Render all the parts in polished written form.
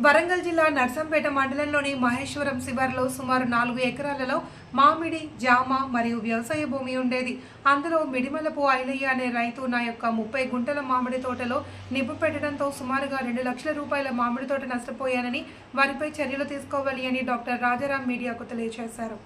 వరంగల్ జిల్లా నర్సంపేట మండలంలోని మహేశ్వరం శివారులో సుమారు 4 ఎకరాలలో మామిడి, జామ మరియు వ్యవసాయ భూమి ఉండేది. అందులో మిడిమలపు ఐలయ్య అనే రైతు నా యొక్క 30 గుంటల మామిడి తోటలో నిప్పు పెట్టడంతో సుమారుగా 2 లక్షల రూపాయల మామిడి తోట నష్టపోయానని, వారిపై చర్యలు తీసుకోవాలి అని డాక్టర్ రాజారాం మీడియాకు తెలియజేశారు.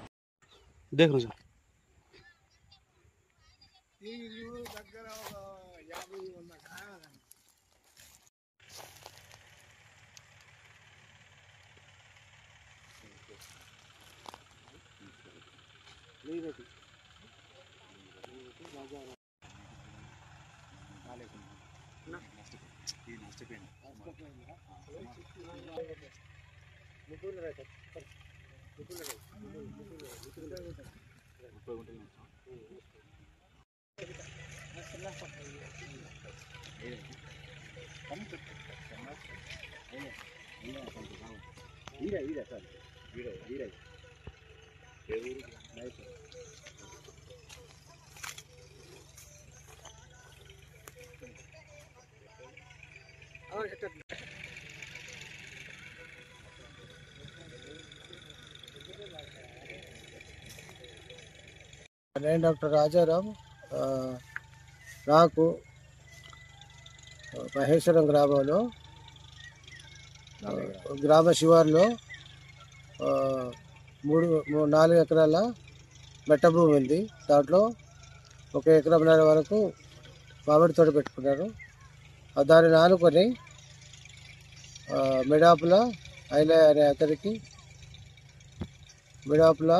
నేను డాక్టర్ రాజారాం. నాకు మహేశ్వరం గ్రామంలో గ్రామ శివారులో 4 ఎకరాల మెట్ట భూమి ఉంది. దాంట్లో 1 ఎకరంన్నర వరకు మామిడి తోట పెట్టుకున్నారు. దాన్ని ఆనుకొని మిడాపుల ఐలయ్య అనే అతనికి మిడాపుల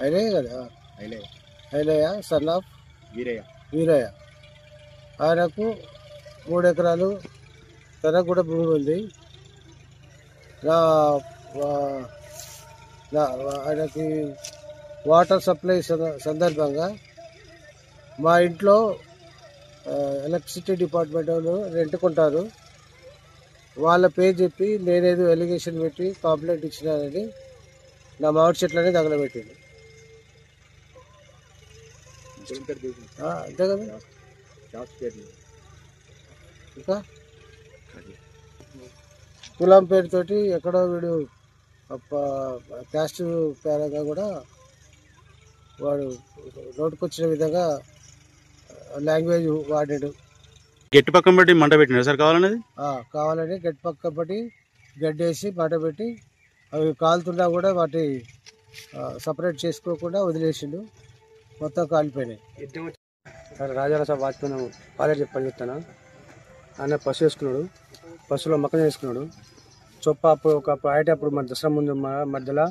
ఐలయ్య కదా, ఐలయ్య సన్ ఆఫ్ వీరయ్య, ఆయనకు 3 ఎకరాలు తనకు కూడా భూమి ఉంది. ఆయనకి వాటర్ సప్లై సందర్భంగా మా ఇంట్లో ఎలక్ట్రిసిటీ డిపార్ట్మెంట్ వాళ్ళు రెంట్కుంటారు. వాళ్ళ పేరు చెప్పి నేనేదో ఎలిగేషన్ పెట్టి కంప్లైంట్ ఇచ్చినానని నా మామిడి చెట్లనే తగలబెట్టింది. అంతే కదా. ఇంకా కులం పేరుతోటి ఎక్కడో వీడు క్యాస్ట్ పేరంగా కూడా వాడు నోటుకొచ్చిన విధంగా లాంగ్వేజ్ వాడాడు. గట్టి పక్కన పెట్టి మంట పెట్టినారు సార్ కావాలని గట్టి పక్క పెట్టి గడ్డేసి మంట పెట్టి అవి కాలుతున్నా కూడా వాటి సపరేట్ చేసుకోకుండా వదిలేసిండు. మొత్తం కాలిపోయినాయి. రాజారావు సార్ వాచ్మెన్ కాలేజీ పని చెప్తాను. ఆయన పశు వేసుకున్నాడు, పశువులో మక్కన వేసుకున్నాడు. చొప్ప అప్పుడు అయ్యేటప్పుడు మన దసరా ముందు మధ్యలో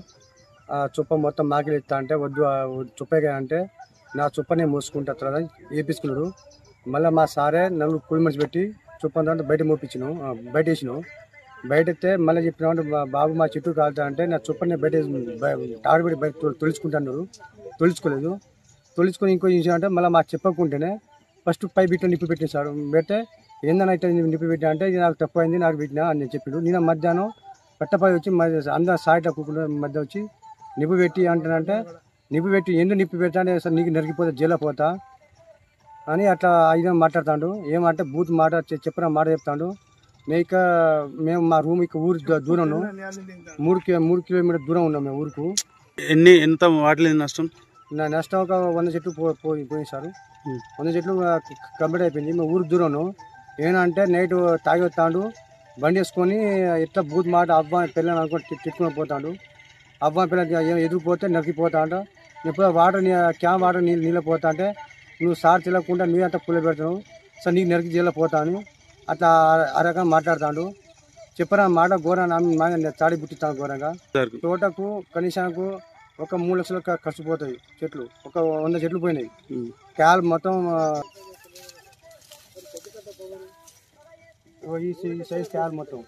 ఆ చొప్ప మొత్తం మాకిలు ఇస్తా అంటే వద్దు చొప్పగా అంటే నా చొప్పనే మోసుకుంటా తర్వాత వేపించుకున్నాడు. మళ్ళీ మా సారే 4 కూలి మనిషి పెట్టి చొప్పంతా బయట మోపించినాం, బయట వేసినాం. బయట ఎత్తే మళ్ళీ చెప్పినామంటే బాబు మా చెట్టు కాలుతా అంటే నా చొప్పని బయట తాడు పెట్టి బయట తొలుచుకుంటున్నారు. తొలుచుకోలేదు. తొలుచుకొని ఇంకో విషయం అంటే మళ్ళీ మాకు చెప్పకుంటేనే ఫస్ట్ పై బిట్లో నిప్పు పెట్టేశాడు. పెడితే ఏందని అయితే నిప్పు పెట్టా అంటే ఇది నాకు తప్పు అయింది, నాకు పెట్టినా అని చెప్పిండు. నేను మధ్యాహ్నం కట్టపై వచ్చి అందరు సాయిట మధ్య వచ్చి నిప్పు పెట్టి అంటానంటే నిప్పు పెట్టి ఎందుకు నిప్పు పెట్టా అంటే సార్ నీకు నరికిపోతే జైల్లో పోతా అని అట్లా ఐదో మాట్లాడుతాడు. ఏమంటే బూత్ మాట చెప్పిన మాట చెప్తాడు. మేము మా రూమ్ ఊరు దూరం ఉన్నాం, 3 కిలోమీటర్ దూరం ఉన్నాం మేము ఊరుకు. ఎంత వాటిలో నష్టం? నా నష్టం ఒక 100 చెట్లు పోయింది సార్. 100 చెట్లు కంప్లీట్ అయిపోయింది. మేము ఊరికి దూరం ఏమంటే నైట్ తాగి వస్తాడు, బండి వేసుకొని ఎట్లా బూత్ మాట అవ్వ పిల్లని అనుకుంటే తిట్టుకుని పోతాడు. అవ్వ పిల్ల ఎదురుపోతే నరికిపోతాడు. ఎప్పుడో వాటర్ క్యాన్ వాటర్ నీళ్ళు పోతా అంటే నువ్వు సార్ తెలకుండా నువ్వు అంతా పుల్ల పెడతావు సార్, నీకు నరికి జైల్లో పోతాను అట్లా ఆ రకంగా మాట్లాడతాడు. చెప్పరా మాట ఘోరంగా చాడి పుట్టిస్తాను ఘోరంగా. తోటకు కనీసానికి ఒక 3 లక్షలు ఖర్చు పోతాయి. చెట్లు ఒక 100 చెట్లు పోయినాయి. క్యాల్ మొత్తం ఈ సైజ్ క్యాల్ మొత్తం